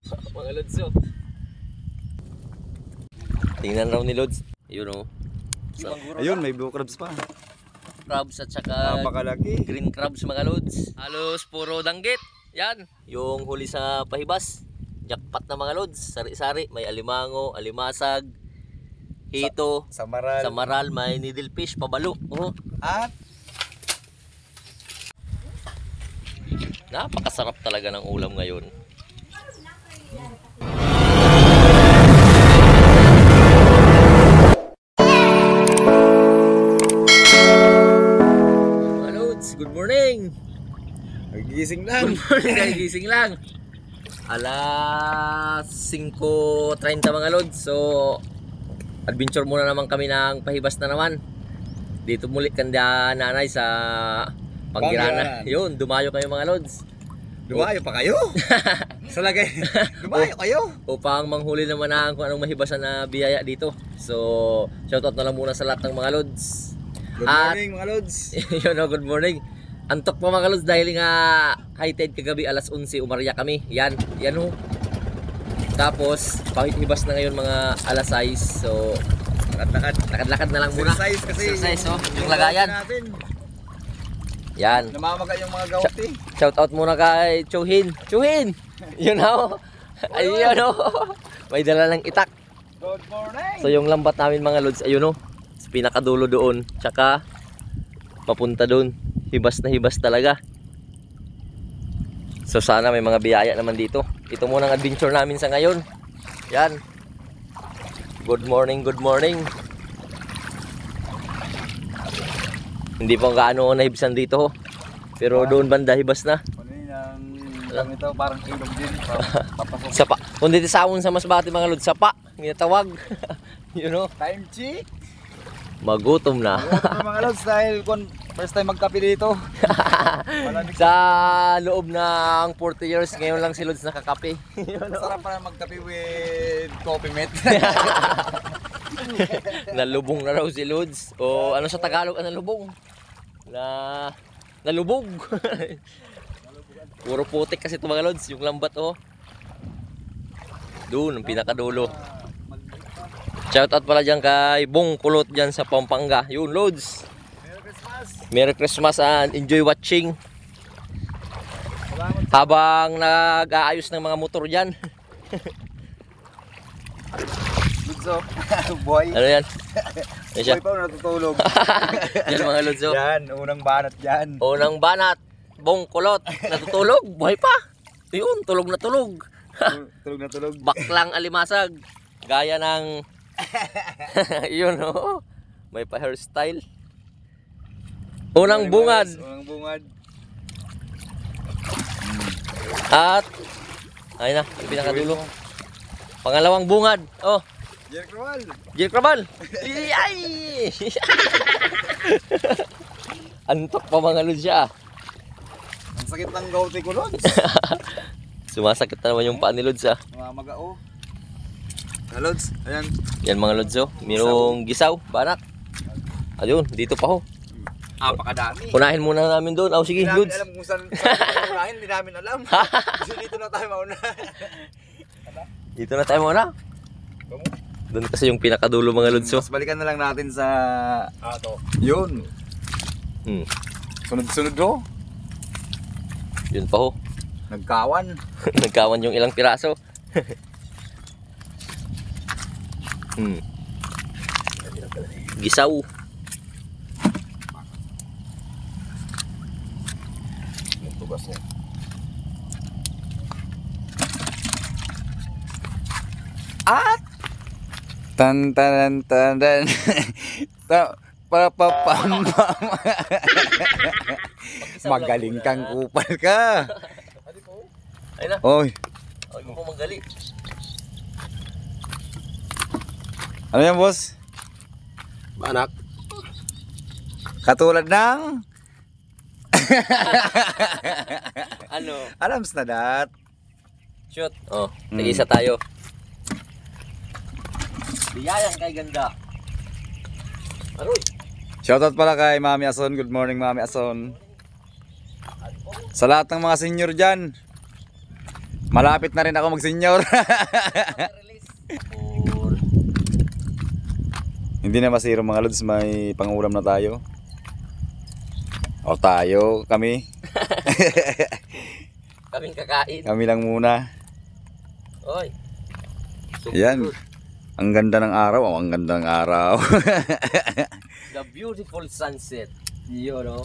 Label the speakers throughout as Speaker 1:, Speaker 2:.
Speaker 1: Mga lods oh. Tingnan raw ni Lods. Yun oh. So,
Speaker 2: Ayun, may blue crabs pa.
Speaker 1: crabs at saka
Speaker 2: Napakalaki.
Speaker 1: green crabs mga Lods. Halos puro danggit. Yan. Yung huli sa pahibas. Jackpot na mga Lods. Sari-sari. May alimango, alimasag, hito,
Speaker 2: Samaral.
Speaker 1: samaral, may needlefish, pabalo. Oh.
Speaker 2: At
Speaker 1: Napakasarap talaga ng ulam ngayon. Mga Lods, good morning!
Speaker 2: nagigising lang.
Speaker 1: Good morning, nagigising lang. Alas 5:30 mga Lods. So, adventure muna naman kami ng pahibas na naman. Dito muli kanda nanay sa Panggirana.
Speaker 2: Panggirana.
Speaker 1: Yun, dumayo kayo mga Lods.
Speaker 2: Dumayo pa kayo? Sa lagay. Dumayo kayo?
Speaker 1: Upang manghuli naman na kung anong mahibasan na biyaya dito. So, shoutout na lang muna sa lahat ng mga Lods.
Speaker 2: Good
Speaker 1: At-
Speaker 2: morning mga lods.
Speaker 1: Yun o, good morning. Antok pa mga Lods dahil nga high tide kagabi alas 11 umarya kami. Yan o. Tapos, pahibas na ngayon mga alas 6. So, lakad-lakad na lang muna.
Speaker 2: Exercise kasi.
Speaker 1: Exercise, oh. Yung lagayan.
Speaker 2: Natin.
Speaker 1: Yan.
Speaker 2: Namamaga yung mga gawti.
Speaker 1: Shoutout muna kay Chuhin. Chuhin! Yun o. Ayun o. May dala ng itak.
Speaker 2: Good morning.
Speaker 1: So yung lambat namin mga Lods, ayun o. Sa pinakadulo doon. Tsaka papunta doon. Hibas na hibas talaga. So sana may mga biyaya naman dito. Ito muna ang adventure namin sa ngayon. Yan. Good morning, good morning. Hindi pa gaano nahibisan dito ho. Pero doon banda hibas na.
Speaker 2: Ano yun ang ito parang ilog din. Papasok.
Speaker 1: Sapa. Kung dito sa sa Masbate mga Lods, sapa. Ginatawag. You know.
Speaker 2: Time check.
Speaker 1: Magutom na.
Speaker 2: Ano mga lods dahil first time magkape dito. Malamig.
Speaker 1: Sa loob ng 40 years, ngayon lang si Lods nakakape.
Speaker 2: Sarap pa magkape with coffee mate.
Speaker 1: Nalubong na raw si Lods. O ano sa Tagalog ang nalubong? Nalubog. Puro putik kasi ito mga Lods, yung lambat oh. Doon, ang pinakadulo. Shoutout pala dyan kay Bong Kulot dyan sa Pampanga. Yun Lods.
Speaker 2: Merry Christmas.
Speaker 1: Merry Christmas and enjoy watching.
Speaker 2: Salamat.
Speaker 1: Habang nag-aayos ng mga motor dyan.
Speaker 2: Lods oh. Boy.
Speaker 1: Ano yan? Yan siya.
Speaker 2: Boy pa natutulog.
Speaker 1: Yan mga Lods oh.
Speaker 2: Yan, unang banat yan.
Speaker 1: Unang banat, Bong Kulot, natutulog, buhay pa. Yun, tulog na tulog.
Speaker 2: Tulog na tulog.
Speaker 1: Baklang alimasag, gaya ng, yun oh, may pa hairstyle. Unang bungad,
Speaker 2: Unang bungad.
Speaker 1: at, ayun na, yung pinakadulo. Pangalawang bungad, oh,
Speaker 2: Jerk Rawal.
Speaker 1: Jill Crabal. Yay! Antok pa mga Lods siya.
Speaker 2: Ang sakit ng gawti ko Lods.
Speaker 1: Sumasakit na naman yung paa ni Lods ah.
Speaker 2: Mamaga oh. Lods, ayan.
Speaker 1: Yan mga Lods oh, mayroong gisaw, banak. Ayun, dito pa ho.
Speaker 2: Apakadami.
Speaker 1: Unahin muna namin doon. Oh, sige,
Speaker 2: Hindi namin
Speaker 1: Lods.
Speaker 2: alam kung saan unahin, hindi namin alam. Kasi dito na tayo mauna.
Speaker 1: Dito na tayo muna. Doon kasi yung pinakadulo mga Lods oh.
Speaker 2: Mas balikan na lang natin sa
Speaker 3: to.
Speaker 2: yun.
Speaker 1: Hmm.
Speaker 2: Sunod-sunod oh.
Speaker 1: Yun pa ho.
Speaker 2: Nagkawan.
Speaker 1: Nagkawan yung ilang piraso. Hmm. Gisaw.
Speaker 3: Yung tugas niya.
Speaker 2: At tan tan tan tan pa pa pam pam. Magaling kang kupal ka.
Speaker 1: Ayun na.
Speaker 2: Oy,
Speaker 1: Ay mo po magali.
Speaker 2: ano yan boss?
Speaker 3: Banak.
Speaker 2: Katulad ng
Speaker 1: Ano?
Speaker 2: alams na dat.
Speaker 1: Shoot. Oh, tag-isa tayo. Biyayang kay ganda. Aroy.
Speaker 2: Shoutout pala kay Mami Ason. Good morning Mami Ason. Sa lahat ng mga senior dyan, Malapit na rin ako mag-senior.
Speaker 1: Release. Or
Speaker 2: Hindi na masiro mga lods, may pangulam na tayo. O tayo, kami.
Speaker 1: kaming kakain.
Speaker 2: Kami lang muna.
Speaker 1: Oy. Super
Speaker 2: Yan.
Speaker 1: good.
Speaker 2: Ang ganda ng araw, ang ganda ng araw.
Speaker 1: The beautiful sunset. Yun, no?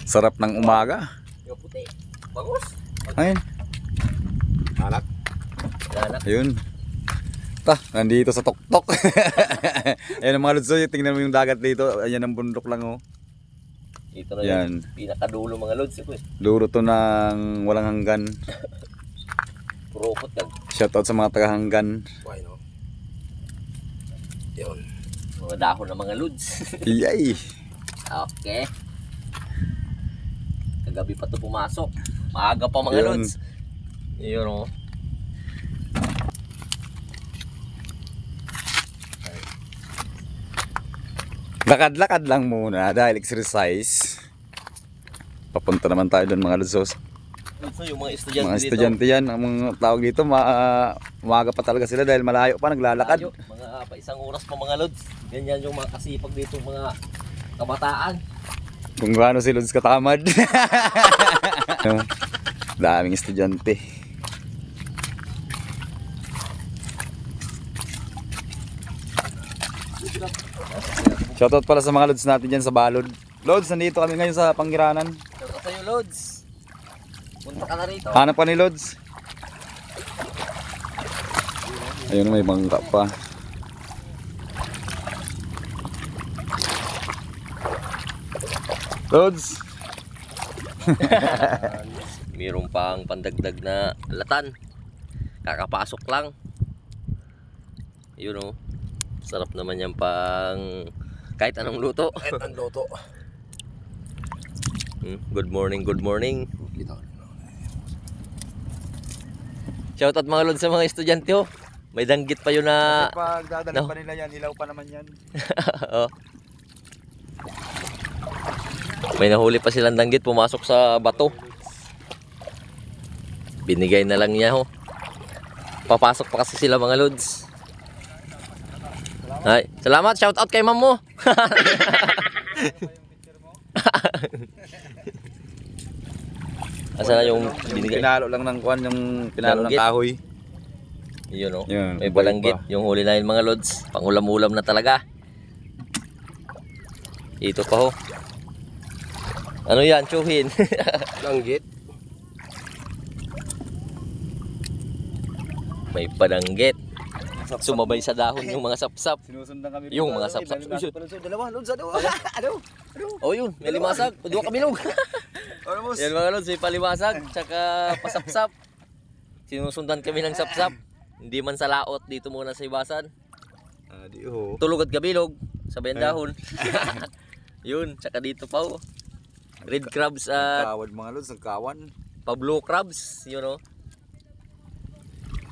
Speaker 2: Sarap ng umaga.
Speaker 1: Yung puti. Bangus.
Speaker 2: Ayun,
Speaker 3: Anak.
Speaker 1: Anak.
Speaker 2: ayun. Nandito sa tuktok. Ayun ang mga lods, oh, tingnan mo yung dagat dito. Ayan ang bundok lang, oh.
Speaker 1: Ito na
Speaker 2: Yan.
Speaker 1: yung pinakadulo mga lods. Ito eh.
Speaker 2: Duro to ng walang hanggan.
Speaker 1: Purokot lang.
Speaker 2: Shoutout sa mga taga-hanggan.
Speaker 3: Why no? Yun.
Speaker 1: Mga dahon ng mga lods.
Speaker 2: Yay!
Speaker 1: Okay. Kagabi pa to pumasok. Maaga pa mga
Speaker 2: Yun.
Speaker 1: lods. Yun, oh.
Speaker 2: Lakad-lakad lang muna dahil exercise. Papunta naman tayo doon mga lods.
Speaker 1: So, yung mga estudyante
Speaker 2: Mga
Speaker 1: dito.
Speaker 2: estudyante yan, ang mga tawag dito, umaga pa talaga sila dahil malayo pa naglalakad.
Speaker 1: Tayo, mga pa isang oras pa mga lods. Ganyan yung mga kasipag dito mga kabataan.
Speaker 2: Kung gaano si Lods katamad. Daming estudyante. Shoutout pala sa mga Lods natin dyan sa Balod. Lods, nandito kami ngayon sa Pangiranan.
Speaker 1: Shoutout sa'yo lods. Punta ka na rito.
Speaker 2: Hanap pa ni Lods. Ayun, may bangka pa. Lods!
Speaker 1: Mayroon pang pandagdag na latan. Kakapasok lang. Yun, oh. Sarap naman yan pang kahit anong luto.
Speaker 3: At ang loto.
Speaker 1: Good morning, good morning.
Speaker 3: Ito.
Speaker 1: Shoutout mga lods sa mga estudyante, oh. May danggit pa yun na
Speaker 2: Pag dadalhin
Speaker 1: no.
Speaker 2: pa nila yan, ilaw pa naman yan.
Speaker 1: oh. May nahuli pa silang danggit pumasok sa bato. Binigay na lang niya, oh. Papasok pa kasi sila mga lods. Ay, salamat, shout out kay ma'am mo. Asa na yung binigay?
Speaker 2: Pinalo lang ng kwan, yung pinalo ng
Speaker 1: Danggit.
Speaker 2: kahoy.
Speaker 1: Yun, oh.
Speaker 2: Yun,
Speaker 1: May
Speaker 2: balik
Speaker 1: balanggit.
Speaker 2: pa.
Speaker 1: Yung huli na yun mga lods. Pangulam-ulam na talaga. Ito pa ho. Ano yan? Tsuhin.
Speaker 3: Langgit.
Speaker 1: May padanggit. Sumabay sa dahon yung mga sapsap.
Speaker 2: Sinusundan kami.
Speaker 1: Yung mga sapsap.
Speaker 2: Dalawa, Lods, ano? Ano?
Speaker 1: Oh yun, may limasag. Dua kabilog.
Speaker 2: Almost.
Speaker 1: Yan mga lods, may palimasag. Tsaka pasapsap. Sinusundan kami ng sapsap. Hindi man sa laot. Dito muna sa ibasan.
Speaker 2: Di ho.
Speaker 1: Tulog at kabilog. Sabay ang dahon. Yun, tsaka dito pa oh. Red crabs at
Speaker 2: Nagkawad mga Lods, nagkawan.
Speaker 1: Pablo crabs, you know.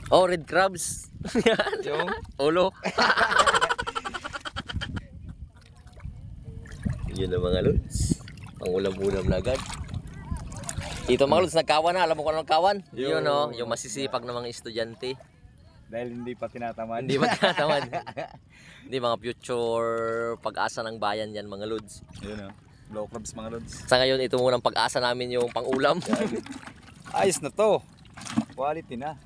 Speaker 1: Oh, red crabs. Yan, yung ulo. Yun na mga lods. Pangulam-ulam na agad. Ito mga lods, nagkawan na. Alam mo kung anong kawan? Yun, no? Yung masisipag na mga estudyante.
Speaker 2: Dahil hindi pa tinatamad.
Speaker 1: Hindi ba tinatamad? Hindi, mga future pag-asa ng bayan yan mga lods.
Speaker 2: Yun o. Blow clubs mga Lods.
Speaker 1: Sa ngayon, ito munang pag-asa namin yung pang-ulam.
Speaker 2: Ayos na to. Quality na.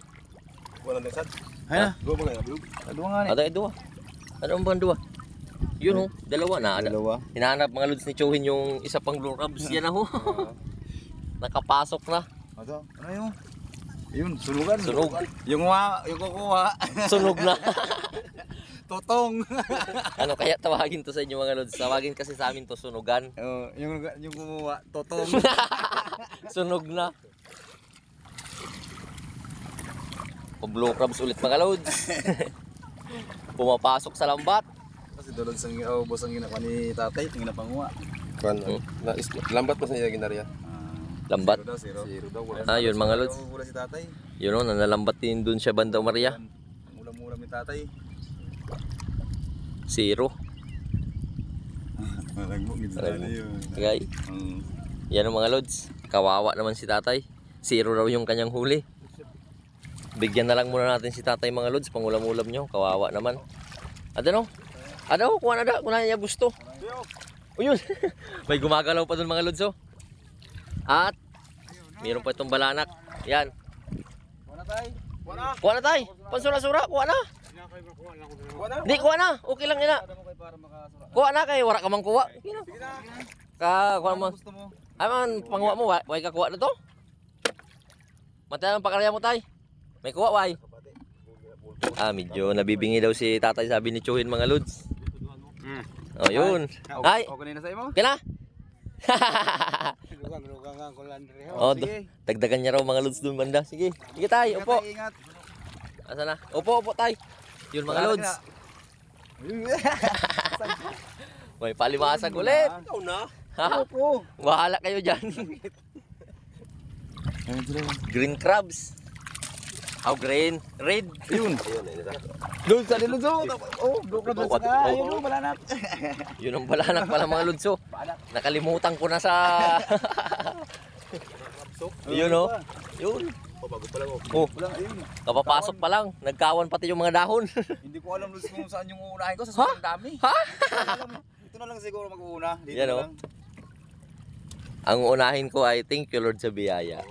Speaker 3: Walang lesad.
Speaker 2: Ay na.
Speaker 3: Dua mo nga bilog.
Speaker 2: Dalawa nga ni.
Speaker 1: Ada dua. Ano ang bang dua? Yun, oh. Dalawa na.
Speaker 2: Dalawa.
Speaker 1: Hinahanap mga lods ni Chuhin yung isa pang blue crabs. Yan ako. Nakapasok na.
Speaker 2: Ano? Ano yung? Yun, sunugan.
Speaker 1: Sunog.
Speaker 2: Yung kukuha.
Speaker 1: Sunog na.
Speaker 2: Totong.
Speaker 1: Ano kaya tawagin to sa inyo mga lods? Tawagin kasi sa amin to sunugan.
Speaker 2: Yung kumuha, totong.
Speaker 1: Sunog na. Blue crabs ulit mga lods. Pumapasok sa lambat.
Speaker 2: Kasi doon sa boss ang ginawa ni tatay, tingin na panguha.
Speaker 3: Kan. Lambat pa sa niya ginarya.
Speaker 1: Lambat.
Speaker 2: Zero daw.
Speaker 3: Zero daw. Wala.
Speaker 1: Ah, yun mga lods.
Speaker 2: Wala si tatay.
Speaker 1: Yun o, nanalambat din dun siya Banda Maria.
Speaker 2: Ang ulam-ulam ni tatay.
Speaker 1: Zero.
Speaker 2: Malagbo, gitsa
Speaker 1: Malagbo.
Speaker 2: na yun.
Speaker 1: Okay. Yan ang mga lods. Kawawa naman si tatay. zero raw yung kanyang huli. Bigyan na lang muna natin si tatay mga lods, pangulam-ulam nyo, kawawa naman. Ano? Ano? Kuha na da, kung niya gusto. O yun, may gumagalaw pa dun mga lods oh. At, mayroon pa itong balanak. Yan. Kuha na tay, pansura-sura, kuha na. Di, kuha na, okay lang ina. Kuha na kay, wala ka mang kuha. Kuha mo. Ay man, panguha mo, way ka kuha na to. Matay ang pakarya mo tay. May kuha, way. Medyo nabibingi daw si tatay, sabi ni Chuhin mga lods. Oh, yun. Ay,
Speaker 2: Okay na sa imo?
Speaker 1: kina? Oh, dagdagan niya raw mga lods dun banda. Sige, sige tay, upo.
Speaker 2: Ingat.
Speaker 1: Asa na? Upo, upo tay. Yun mga lods. May palimasag ulit.
Speaker 3: Ikaw na.
Speaker 1: Ha? Bahala kayo dyan. Green crabs. Oh, green. Red.
Speaker 2: Yun.
Speaker 3: Ayun, ayun.
Speaker 2: Doon sa Lutso. Oh, doon ka doon sa ayun oh, balanak.
Speaker 1: Yun ang balanak pala mga lodso. Nakalimutan ko na sa... Yun oh. Yun.
Speaker 3: Bago pa lang oh.
Speaker 1: Oh,
Speaker 2: Wala ayun.
Speaker 1: kapapasok pa lang. Nagkawan pati yung mga dahon.
Speaker 2: Hindi ko alam Lutz kung saan yung uunahin ko sa sobrang dami.
Speaker 1: Ha?
Speaker 2: Ito na lang siguro mag-uuna. Dito
Speaker 1: Yan,
Speaker 2: na
Speaker 1: oh.
Speaker 2: lang.
Speaker 1: Ang unahin ko ay thank you Lord sa biyaya.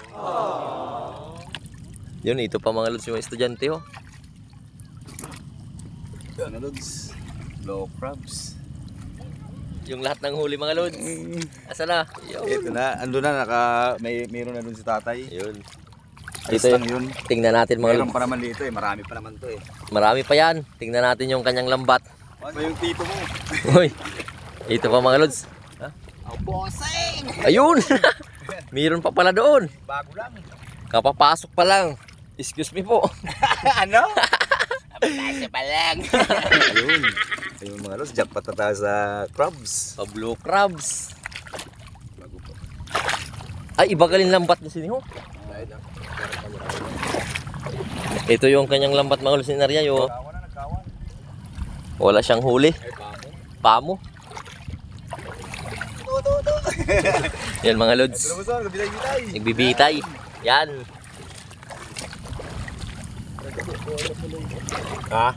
Speaker 1: Yun, ito pa mga lods yung estudyante oh.
Speaker 2: Ano Lutz? Low crabs.
Speaker 1: Yung lahat ng huli mga lods. Asa na? Yun.
Speaker 2: Ito na, ando na mayroon na dun si tatay.
Speaker 1: Yun.
Speaker 2: Ayos
Speaker 1: Dito
Speaker 2: lang yun.
Speaker 1: Tingnan natin mga
Speaker 2: Mayroon
Speaker 1: lods.
Speaker 2: pa naman dito eh, marami pa naman to eh.
Speaker 1: Marami pa yan. Tingnan natin yung kanyang lambat.
Speaker 2: Ano yung tito mo?
Speaker 1: Uy. Ito pa mga lods.
Speaker 2: Oh, bossing!
Speaker 1: Ayun. Mayroon pa pala doon.
Speaker 2: Bago lang.
Speaker 1: Kapapasok pa lang. Excuse me po.
Speaker 2: Ano?
Speaker 1: Kapapasok pa lang.
Speaker 2: Ayun. Ayun mga Lutz, jackpot na tayo sa crabs.
Speaker 1: Pablo crabs.
Speaker 2: Bago pa.
Speaker 1: Ay, iba galing lambat na siniho.
Speaker 3: Ayun na.
Speaker 1: Ito yung kanyang lambat mga lods ni Naryayo.
Speaker 2: Nagkawan na, nagkawan.
Speaker 1: Wala siyang huli.
Speaker 3: Ay, pamo.
Speaker 1: Pamo. Yan mga lods.
Speaker 2: Ito naman saan, kabitay-bitay.
Speaker 1: Nagbibitay. Yan.
Speaker 3: Ha?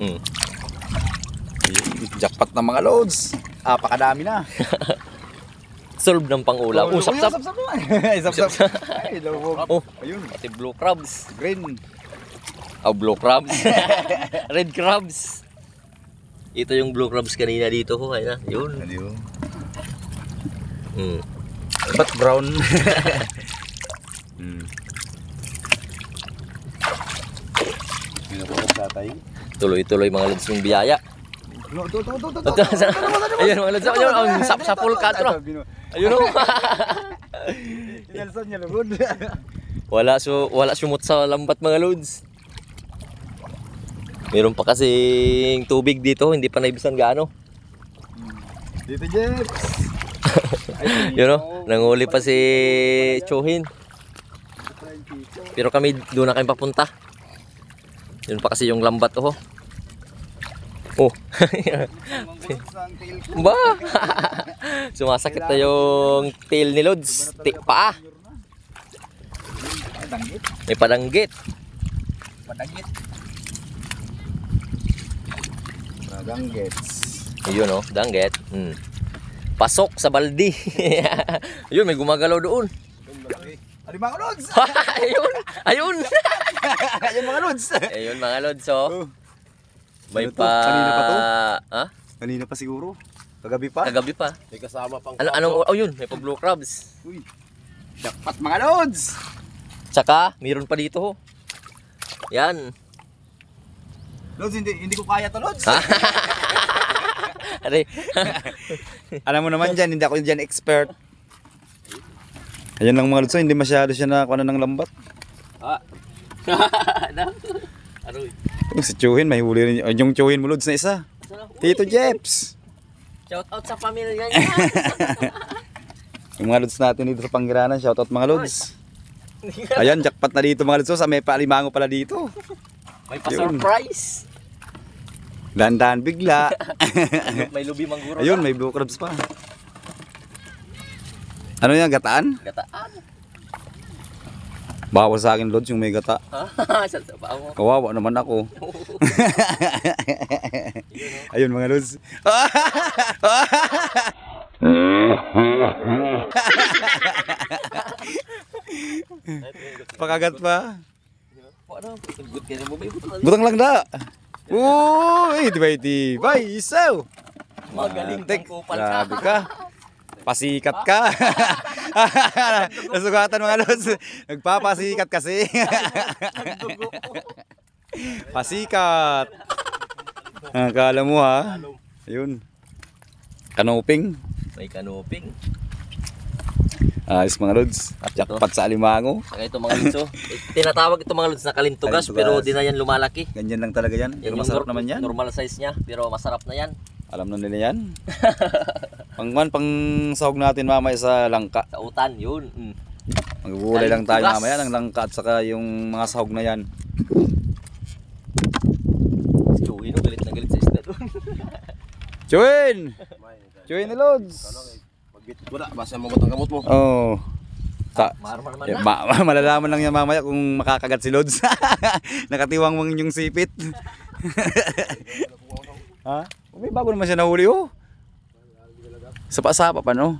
Speaker 1: Hmm.
Speaker 2: Jackpot na mga loads. Pakadami na.
Speaker 1: Solve ng pangulam. Oh, sap-sap.
Speaker 2: Sap-sap naman. Ay, sap-sap. Ay, lawog.
Speaker 1: Oh,
Speaker 2: Ayun,
Speaker 1: pati blue crabs.
Speaker 2: green.
Speaker 1: Oh, blue crabs. Red crabs. Ito yung blue crabs kanina dito ho. Ayun. Yun.
Speaker 2: Ano yun?
Speaker 1: Hmm.
Speaker 2: Ba't brown? Yun ako ng tatay.
Speaker 1: Tuloy-tuloy mga lods yung biyaya. Ayun mga lods. Ayun, ang sap-sapul ka ito. Ayun o.
Speaker 2: Inalsan niya lugod.
Speaker 1: Wala sumot sa lambat mga lods. Meron pa kasing tubig dito, hindi pa naibisan gaano.
Speaker 2: Dito, Jeps.
Speaker 1: Yun o, nanguli pa si Chuhin. Pero kami doon na kami papunta. Yun pa kasi yung lambat oh. Oh. Ba? Sumasakit na yung tail ni Lods. Paa.
Speaker 2: Padanggit.
Speaker 1: May padanggit.
Speaker 2: Padanggit. Padanggits.
Speaker 1: Ayun oh, danggit. Pasok sa baldi. Ayun, may gumagalaw doon.
Speaker 2: Ano mga lods?
Speaker 1: Ayun, ayun.
Speaker 2: Ayun mga lods.
Speaker 1: Ayun mga Lods oh. May
Speaker 2: Ano to? Kanina pa to?
Speaker 1: Ha?
Speaker 2: Kanina pa siguro. Kagabi pa.
Speaker 1: Kagabi pa.
Speaker 3: May kasama pang
Speaker 1: Anong, oh yun, may pa blue crabs.
Speaker 2: Uy. Jackpot mga lods.
Speaker 1: Tsaka, mayroon pa dito ho. Yan.
Speaker 2: Lods, hindi ko kaya to lods.
Speaker 1: Ha? Aray.
Speaker 2: Alam mo naman dyan, hindi ako dyan expert. Ayun lang mga lods, hindi masyado siya nakakuha ng lambat.
Speaker 1: Aroy.
Speaker 2: Yung si Chuhin, may huli rin. Yung Chuhin mo lods na isa. Tito Jeps.
Speaker 1: Shout out sa pamilya niya.
Speaker 2: Yung mga lods natin dito sa Pangiranan, shoutout mga lods. Ayan, jackpot na dito mga lods. Sa may palimango pala dito.
Speaker 1: May pa-surprise.
Speaker 2: Dandan bigla.
Speaker 1: May lubi mangguro.
Speaker 2: Ayun, may blue crabs pa. Ano yan, gataan?
Speaker 1: Gataan.
Speaker 2: Bawal sa akin, Lods, yung may gata.
Speaker 1: Saan sa paa mo?
Speaker 2: Kawawa naman ako. Ayun mga Lods. Pakagat pa.
Speaker 1: Ano? Good ka na mo ba yung butang?
Speaker 2: Butang lang da. Uy, tibay-tibay, isaw.
Speaker 1: Magaling
Speaker 2: Tek,
Speaker 1: kang kupal ka.
Speaker 2: grabe ka. Pasikat ka. Nasugatan mga Lods. Nagpapasikat kasi. Pasikat. Akala mo ha. Ayun. Kanoping.
Speaker 1: May kanoping.
Speaker 2: Ayos mga Lods. Jackpot sa alimango.
Speaker 1: Saka ito mga Lods, oh. Tinatawag ito mga Lods na kalintugas,
Speaker 2: Kalintugas.
Speaker 1: pero di na yan lumalaki.
Speaker 2: Ganyan lang talaga yan. Pero
Speaker 1: Yan yung
Speaker 2: masarap naman yan.
Speaker 1: normal size niya, pero masarap na yan.
Speaker 2: Alam na nila yan. Pang sahog natin mamaya sa langka.
Speaker 1: Sa utan, yun.
Speaker 2: Magugulay lang tayo
Speaker 1: Kalintugas.
Speaker 2: mamaya ng langka at saka yung mga sahog na yan.
Speaker 1: Si Joey, no? Galit na galit sa isda doon.
Speaker 2: Chewin! Chewin ni Lods!
Speaker 3: Magbit ko na, basta mabutang kamot mo.
Speaker 2: Oh.
Speaker 1: Marmar man
Speaker 2: Eh,
Speaker 1: na.
Speaker 2: malalaman lang yan mamaya kung makakagat si Lods. Nakatiwang mong yung sipit. Ha? May bago naman siya nahuli oh. Sapa-sapa pa no.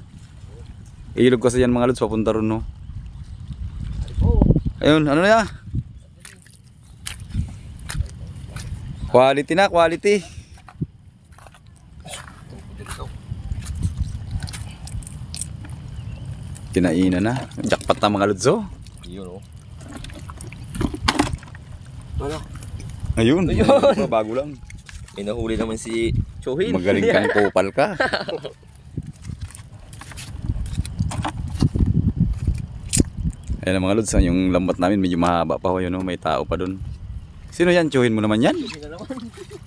Speaker 2: Ilog kasi yan mga Lods papunta ron no. Ayun, ano na yan? Quality na, quality. Kinainan na. Jackpot na mga Lods oh.
Speaker 1: Yun, oh.
Speaker 2: Ayun.
Speaker 1: Ayun.
Speaker 2: Bago lang.
Speaker 1: May nahuli naman si Chuhin.
Speaker 2: Magaling kang kupal ka. Ayan ang mga Lods, yung lambat namin medyo mahaba pa. Yun, oh, may tao pa dun. Sino yan? Tsuhin mo naman yan?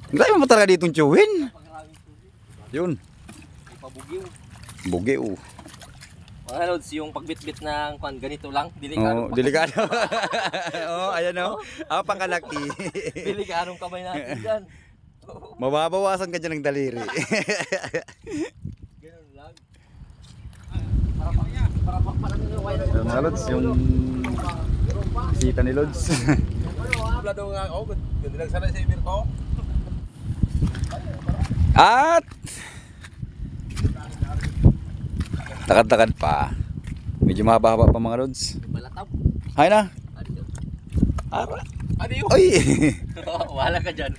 Speaker 2: Ang dami mo talaga ditong tsuhin. Yun.
Speaker 1: Ipabugiw.
Speaker 2: Bugi oh.
Speaker 1: Mga Lods, yung pagbitbit ng kwan, ganito lang.
Speaker 2: Oh,
Speaker 1: Delikado.
Speaker 2: delikado. Oh, ayan oh. Apakalaki.
Speaker 1: Delikadong kamay natin dyan.
Speaker 2: Mababawasan ka dyan ng daliri.
Speaker 1: Ganun lang.
Speaker 2: Ayan, mga Lods, yung bisita ni Lods.
Speaker 3: Wala daw nga ako, ganda lang sana sa ibir ko.
Speaker 2: At takad-takad pa. Medyo mahaba-haba pa mga Lods.
Speaker 1: Balataw.
Speaker 2: Hay na.
Speaker 1: Ano? Ano yun?
Speaker 2: Oy.
Speaker 1: Wala ka dyan.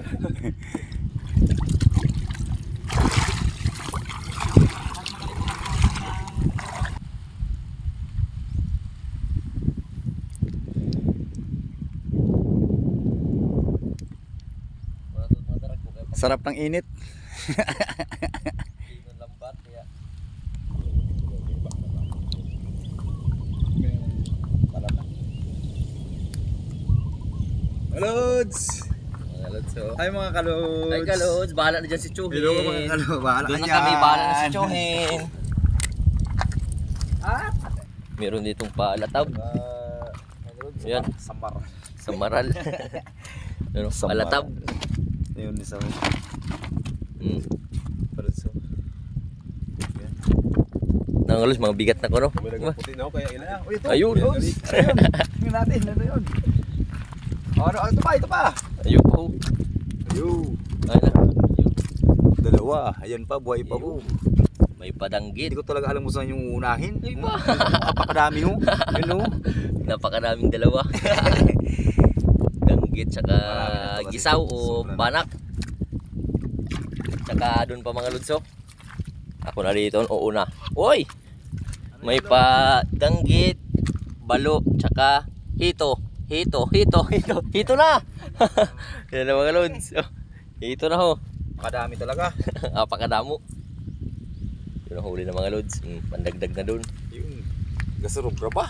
Speaker 2: Sarap ng init.
Speaker 1: Lambat, kaya.
Speaker 2: Lods.
Speaker 1: Mga Lods, oh.
Speaker 2: Ay mga kalods.
Speaker 1: Ay ka Lods, bahala na dyan si Chuhin.
Speaker 2: Hello mga kalods. Bahala
Speaker 1: Doon
Speaker 2: ka
Speaker 1: na kami, bahala na si
Speaker 2: dyan.
Speaker 1: Chuhin. Meron ditong palatab. Yan.
Speaker 2: Samar.
Speaker 1: Samaral. Ano,
Speaker 2: Samar.
Speaker 1: palatab.
Speaker 2: Ayun isa. Kalods.
Speaker 1: Nangalos, mga bigat na ko, no?
Speaker 3: May nagputi na ako kaya ilan.
Speaker 2: Uy, ito.
Speaker 1: Ayun.
Speaker 2: Lods. Ayun. Tingnan natin. Ano yun? Oh, ano, ito pa, ito pa.
Speaker 1: Ayun po.
Speaker 2: Ayun.
Speaker 1: Ay na.
Speaker 2: Dalawa. Ayan pa, buhay pa po.
Speaker 1: May padanggit.
Speaker 2: Hindi ko talaga alam kung saan yung unahin.
Speaker 1: Ay pa.
Speaker 2: Napakadami ho. Yun ho.
Speaker 1: Napakaraming dalawa. Danggit, tsaka
Speaker 2: Marami na to kasi.
Speaker 1: gisaw o
Speaker 2: Sobra na.
Speaker 1: banak. Tsaka doon pa mga Lodso. Ako na dito, oo na. Uy! May pa danggit, balo, tsaka hito. Hito na! Yan na mga Lods. Oh, hito na ho.
Speaker 2: Kadami talaga.
Speaker 1: Apakadamo. Yun ang huli ng mga Lods. Pandagdag na doon.
Speaker 2: Yun. Gasarog ka ba?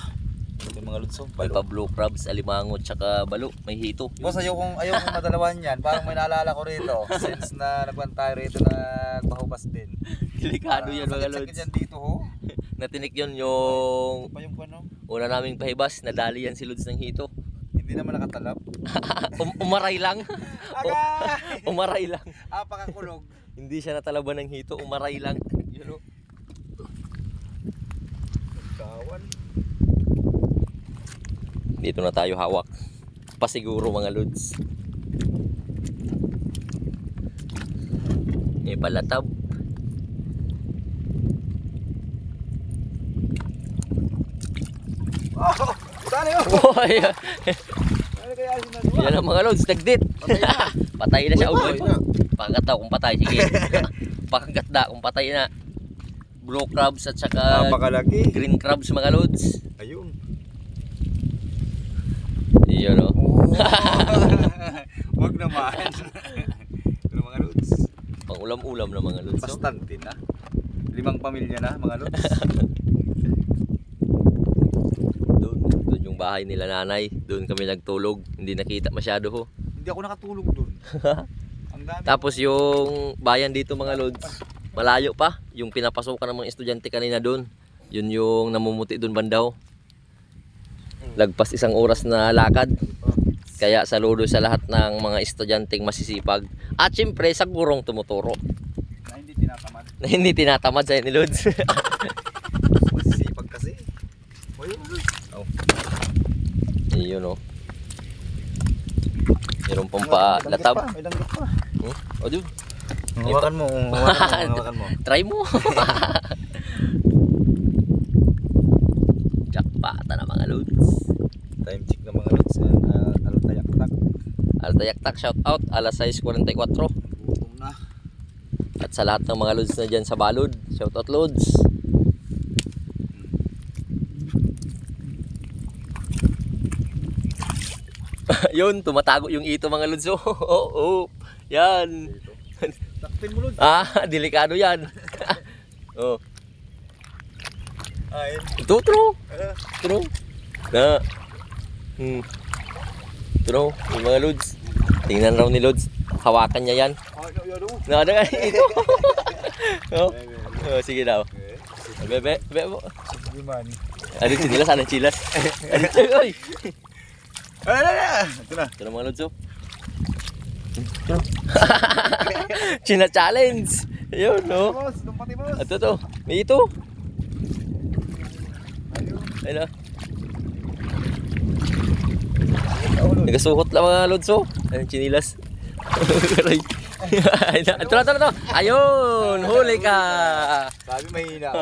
Speaker 2: Ito yung mga Lods.
Speaker 1: May pa blue crabs, alimango, tsaka balo. May hito.
Speaker 2: Boss, ayaw kong madalawan yan. Parang may naalala ko rito. Since na nagwan tayo rito na bahubas din.
Speaker 1: Delikado yan mga
Speaker 2: Sakit-sakit
Speaker 1: Lods.
Speaker 2: yan dito ho.
Speaker 1: Natinik yun yung
Speaker 2: Pa yung ano?
Speaker 1: una naming pahibas. Nadali yan si Lods ng hito.
Speaker 2: Hindi naman nakatalab.
Speaker 1: Umaray lang.
Speaker 2: Agay!
Speaker 1: Umaray lang.
Speaker 2: Apakakulog.
Speaker 1: Hindi siya natalaban ng hito. Umaray lang. Yun o. Dito na tayo hawak. Pasiguro mga lods. May palatab.
Speaker 2: Oh, sana yun.
Speaker 1: Boy!
Speaker 2: Ano kaya sinagawa?
Speaker 1: Yan ang mga lods, nagdit. Patay na siya.
Speaker 3: Patay na.
Speaker 1: Pakagat daw kung patay. Sige. Pakagat da kung patay na. Blue crabs at saka
Speaker 2: Napakalaki.
Speaker 1: green crabs mga lods.
Speaker 2: Ayun.
Speaker 1: Iyon o.
Speaker 2: Wag naman. Pero mga lods,
Speaker 1: Pang ulam-ulam na mga lods. No?
Speaker 2: bastante na. 5 pamilya na mga lods.
Speaker 1: Doon yung bahay nila nanay. Doon kami nagtulog. Hindi nakita masyado ho.
Speaker 2: Hindi ako nakatulog doon. Ang dami.
Speaker 1: Tapos yung bayan dito mga lods, malayo pa. Yung pinapasukan ng mga estudyante kanina doon. Yun yung namumuti doon bandaw. Lagpas 1 oras na lakad. Kaya saludo sa lahat ng mga estudyanteng masisipag. At syempre sa gurong tumuturo.
Speaker 2: Na hindi tinatamad.
Speaker 1: Na hindi tinatamad sa ni Lods.
Speaker 2: Masisipag kasi. Ayun. Oh.
Speaker 1: Iyon o. Meron pang pa latab.
Speaker 2: May langgit pa.
Speaker 1: O doon.
Speaker 2: Hawakan mo. Hawakan mo.
Speaker 1: Try mo. Jackpata na mga Lods.
Speaker 2: Time check na mga lods. Altayak-tak.
Speaker 1: Altayak-tak, shout out, alas 6:44.
Speaker 2: Gutom na.
Speaker 1: At sa lahat ng mga Lods na dyan sa Balod, shout out Lods. Yun, tumatago yung ito mga Lods. Oh. Yan.
Speaker 2: Takpin mo lods.
Speaker 1: Delikado yan. Oh.
Speaker 2: Ay.
Speaker 1: Ito, true. Na. True, yung mga Lods. Tingnan raw ni Lods. Hawakan niya yan. Na, ito. Oh, sige daw. Bebe mo.
Speaker 2: Gimana?
Speaker 1: Anong chinilas? Anong chilas? Oy!
Speaker 2: Ito na.
Speaker 1: Ito na mga Lods, oh. China challenge. Ayun, no?
Speaker 2: Boss, dumpati boss.
Speaker 1: Ito to. May ito. Ayun na. Nagasuhot lang mga Lods, oh. Anong chinilas? Aray. Ito na. Ayun, huli ka.
Speaker 2: Sabi mahina.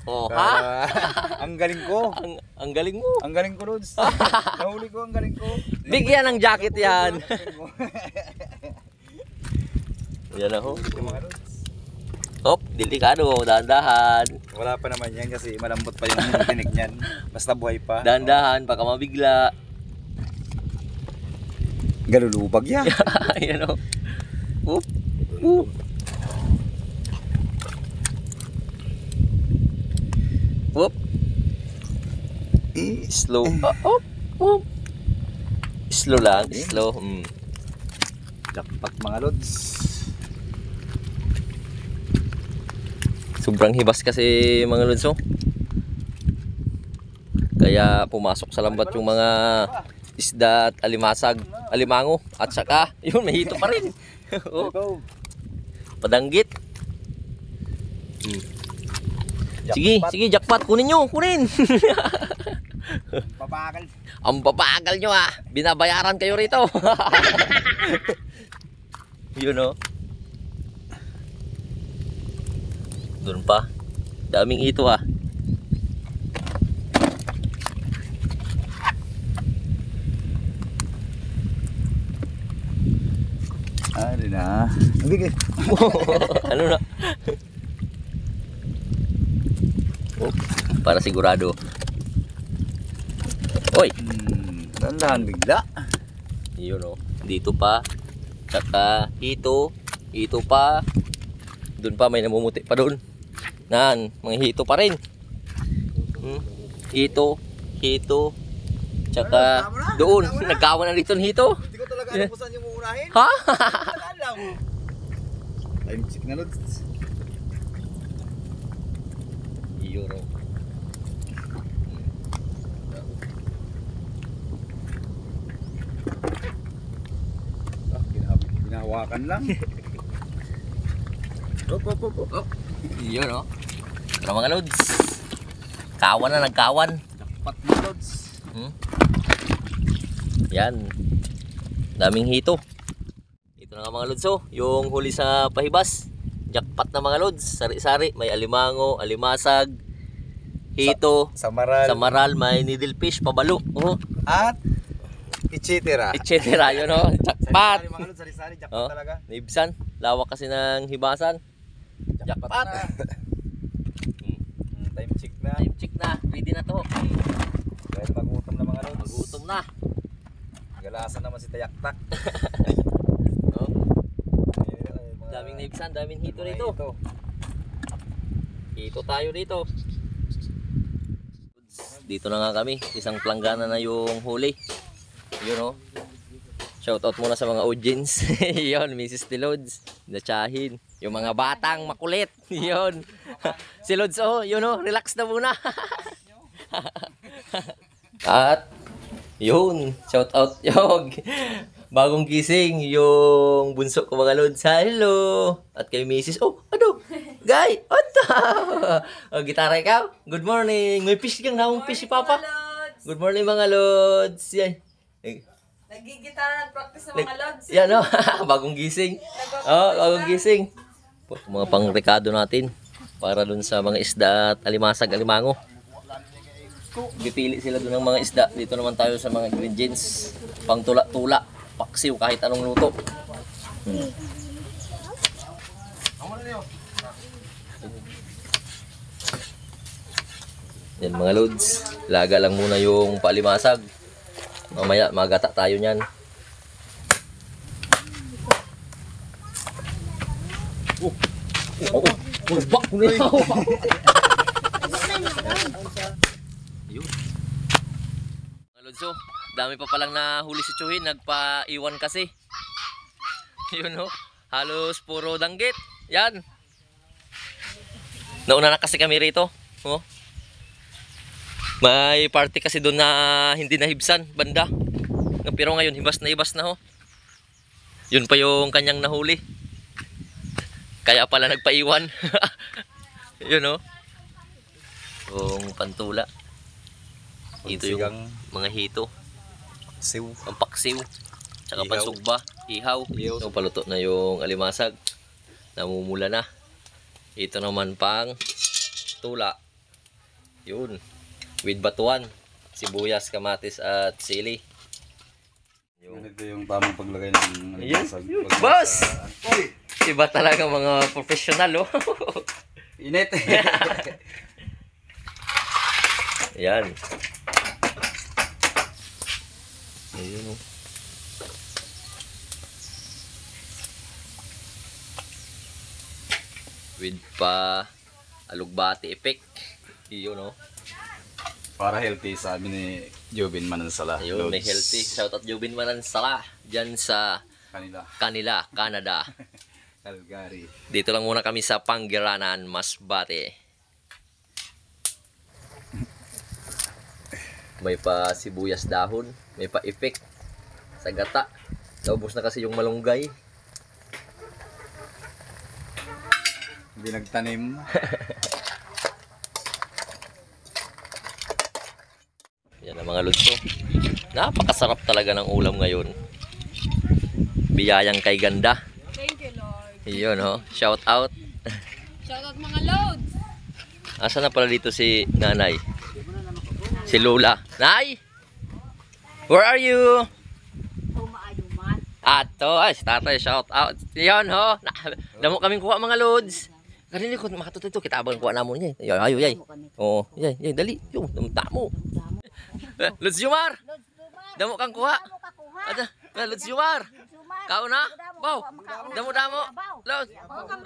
Speaker 1: Oh, ha?
Speaker 2: Ang galing ko.
Speaker 1: Ang galing mo.
Speaker 2: Ang galing ko, Lods. Nahuli ko, ang galing ko.
Speaker 1: Bigyan ng jacket yan. Yan na ho.
Speaker 2: Mga Lods.
Speaker 1: Hop, delikado. Dahan-dahan.
Speaker 2: Wala pa naman yan kasi malambot pa yung tinik niyan. Basta buhay pa.
Speaker 1: Dahan-dahan, baka mabigla.
Speaker 2: Galulubag yan.
Speaker 1: Yan o. Oop. Oop. Oop. Slow. Oop. Oop. Slow lang. Slow.
Speaker 2: Jackpot mga Lods.
Speaker 1: Sobrang hibas kasi mga Lods, oh. Kaya pumasok sa lambat yung mga isda at alimango. At saka, yun, may hito pa rin. Oh, padanggit. Sige, jackpot. Kunin nyo, kunin.
Speaker 2: Papagal.
Speaker 1: Ang babagal nyo ah. Binabayaran kayo rito. Yun oh. Doon pa. Daming ito ah.
Speaker 2: Ano na. Bigay.
Speaker 1: Ano na? Oh, para sigurado. Oy.
Speaker 2: Dandahan bigla.
Speaker 1: Yun oh. Dito pa. Tsaka hito. Hito pa. Doon pa may namumuti pa doon. Nan, mga hito pa rin. Hito. Hito. Tsaka doon. Nagkawan na dito ng hito.
Speaker 2: Hindi ko talaga alam kung saan yung uunahin.
Speaker 1: Ha?
Speaker 2: Alam. Time check na Lods.
Speaker 1: Yun oh.
Speaker 2: Ginahawakan lang. Op.
Speaker 1: Yun oh. Tara mga Lods. Kawan na, nagkawan.
Speaker 2: Jackpot mga Lods.
Speaker 1: Yan. Daming hito. Ito na nga mga lods, oh. Yung huli sa pahibas. Jackpot na mga lods. Sari-sari. May alimango, alimasag, hito, samaral, may needlefish, pabalo. Oh.
Speaker 2: At etc.
Speaker 1: Et yun, oh. Jackpot.
Speaker 2: Sari-sari mga lods, sari-sari, jackpot
Speaker 1: Oh.
Speaker 2: talaga.
Speaker 1: Nibsan. Lawak kasi ng hibasan. Jackpot.
Speaker 2: Time check na.
Speaker 1: Time check na. Ready na to.
Speaker 2: Dahil magutom na mga lods.
Speaker 1: Magutom na.
Speaker 2: Galasan naman si Tayaktak.
Speaker 1: Oh. Daming nibsan, daming hito rito. Hito tayo dito. Dito na nga kami. Isang planggana na yung huli. Yun, oh. Shoutout muna sa mga audience. Yun, Mrs. Lods. Natsahin. Yung mga batang makulit. Yun. Si Lods, oh, yun, oh, relax na muna. At, yun, shoutout yung bagong gising, yung bunso ko mga Lods. Hello. At kay Mrs. Oh, ano? Guy, ano? Oh, gitara ikaw? Good morning. May fish kang namang fish si Papa. Good morning mga Lods. Yan.
Speaker 4: Nagigitara, nag-practice ng mga lods.
Speaker 1: Yan, no? Bagong gising. Oh, bagong gising. Mga pang-rekado natin para dun sa mga isda at alimasag, alimango. Pipili sila dun ng mga isda. Dito naman tayo sa mga ingredients. Pang tula-tula, paksiw, kahit anong luto. Yan mga loads. Laga lang muna yung palimasag. Mamaya magata tayo niyan. Bak ko na yun. Yun. Mga Lodso, dami pa palang nahuli si Chuhin. Nagpa-iwan kasi. Yun, oh. Halos puro danggit. Yan. Nauna na kasi kami rito. Oh. May party kasi doon na hindi nahibsan, banda. Pero ngayon, hibas na ho. Yun pa yung kanyang nahuli. Kaya pala nagpaiwan. Yun, ho. Yung pantula. Ito yung mga hito.
Speaker 2: Siw.
Speaker 1: Ang paksiw. Tsaka
Speaker 2: Ihaw.
Speaker 1: pansugba. Ihaw.
Speaker 2: Ihaw.
Speaker 1: So, paluto na yung alimasag. Namumula na. Ito naman pang tula. Yun. With batuan, sibuyas, kamatis at sili.
Speaker 2: Ito yung tamang paglagay ng alimasag.
Speaker 1: Boss! Iba talaga mga professional, oh.
Speaker 2: Init.
Speaker 1: Yan. Ayun, oh. With pa alugbati effect. Yun, oh.
Speaker 2: Para healthy sa amin ni Jobin Manansala.
Speaker 1: Ayun, may healthy. Shoutout Jobin Manansala. Diyan sa kanila, Canada.
Speaker 2: Calgary.
Speaker 1: Dito lang muna kami sa Panggiranan, Masbate. May pa sibuyas dahon, may pa effect sa gata. Naubos na kasi yung malunggay.
Speaker 2: Hindi nagtanim.
Speaker 1: Yan ang mga lodso. Napakasarap talaga ng ulam ngayon. Biyayang kay ganda.
Speaker 4: Thank you, Lord.
Speaker 1: Iyon, oh. Shout out.
Speaker 4: Shoutout mga loads.
Speaker 1: Asa na pala dito si nanay? Si Lola. Nay! Where are you?
Speaker 4: Tumaayuman.
Speaker 1: Ato, ay, si tatay, shout out. Iyon, ho. Damo kaming kuha mga lods. Karinig ko, makatuto ito. Kitabang kuha namon niya. Ayo, yay. Oo, yay, dali. Yung, tamo. Lods Jumar! Damo kang kuha. Lods Jumar! Kao na? Baw! Damo. Lods!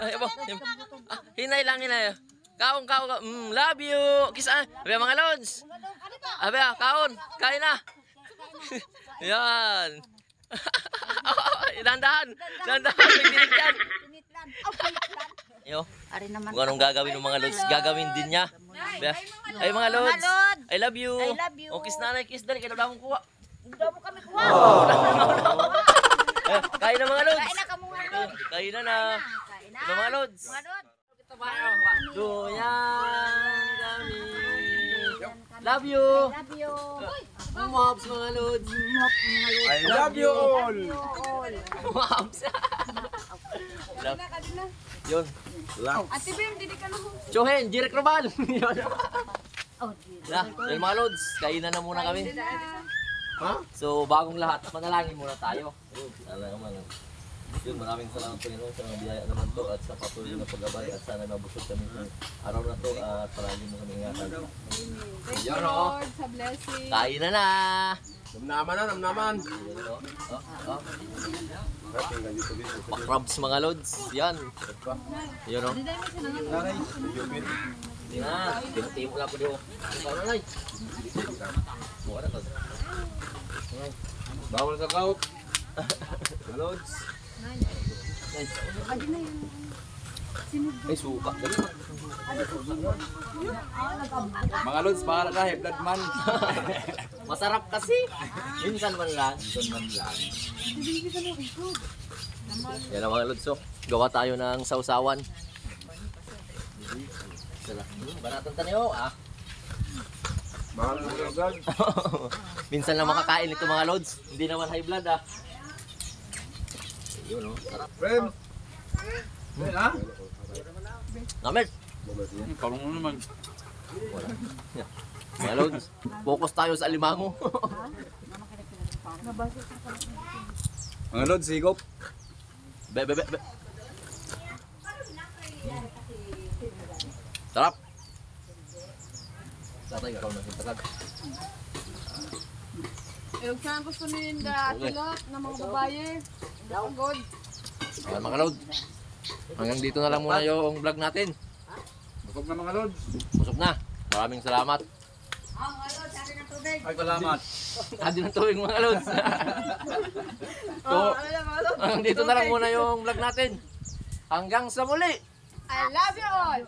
Speaker 1: Ay, baw. Hinay lang, hinay. Kaon. Love you! Kisa, abi mga lods! Abi, kaon! Kain na! Yan! Dandahan! May tinig yan! Yo,
Speaker 5: Ari naman.
Speaker 1: kung anong gagawin ng mga lods, gagawin din niya. Ay mga lods! I love you!
Speaker 5: I love you.
Speaker 1: O, kiss nanay, kiss dali, kaya daw kuha.
Speaker 5: Hindi mo kami kuha.
Speaker 1: Kain na mga lods!
Speaker 5: Kain na ka muna, Lord.
Speaker 1: Kain na na!
Speaker 5: Kain na.
Speaker 1: Mga lods!
Speaker 5: Mga Lord.
Speaker 1: Doyan kami! Love you!
Speaker 5: Love you.
Speaker 1: Mops mga lods.
Speaker 3: I love you all.
Speaker 1: Mops. Yun.
Speaker 4: Ate Bim, didi ka na mo.
Speaker 1: Chuhin, Jirek Robal. Yun. Yun mga lods, kainan na muna kami. So bagong lahat, manalangin muna tayo. Yun, maraming salamat Panginoon sa mga biyaya naman to at sa patuloy na paggabay at sana mabusog kami sa araw na to at palagi mo kami ingatan.
Speaker 4: Thank you
Speaker 1: Yun, oh.
Speaker 4: Lord sa blessing.
Speaker 1: Kain na na!
Speaker 3: Namnaman na, namnaman.
Speaker 1: Pakrabs mga lods, yan. Yun o. Hindi na, pinatimo lang ko diyo. Ikaw na ngay. Buka na to.
Speaker 3: Bawal ka kaut. Lods.
Speaker 1: Ay, suka. Dali.
Speaker 2: Mga lods, para ka, blood man.
Speaker 1: Masarap kasi. Minsan man lang. Yan ang mga lods. So, gawa tayo ng sausawan. Banatan tayo.
Speaker 3: Bawal ka agad.
Speaker 1: Minsan lang makakain ito mga lods. Hindi naman high blood Yun o. Sarap.
Speaker 3: Friend. Ha?
Speaker 1: Namit.
Speaker 2: Parang mo naman.
Speaker 1: Wala. Yan. Mga lods, focus tayo sa alimango.
Speaker 2: Mga lods, sigop.
Speaker 1: Be. Sarap. Tatay, ikaw na sa tagad.
Speaker 4: Huwag ka gusto nilinda tilot ng mga babae. Pagod.
Speaker 1: Ayan mga lods. Hanggang dito na lang muna yung vlog natin.
Speaker 2: Busog na mga lods.
Speaker 1: Busog na. Maraming salamat.
Speaker 2: Ay, salamat.
Speaker 1: Adi ng tuwing mga lods. So, hanggang dito na lang muna yung vlog natin. Hanggang sa muli.
Speaker 4: I love you all.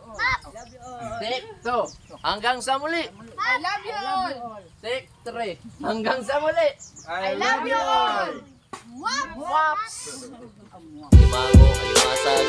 Speaker 1: Take 2. Hanggang sa muli.
Speaker 4: I love you all.
Speaker 1: Take 3. Hanggang sa muli.
Speaker 4: I love you all.
Speaker 1: Waps! Limango, alimasag,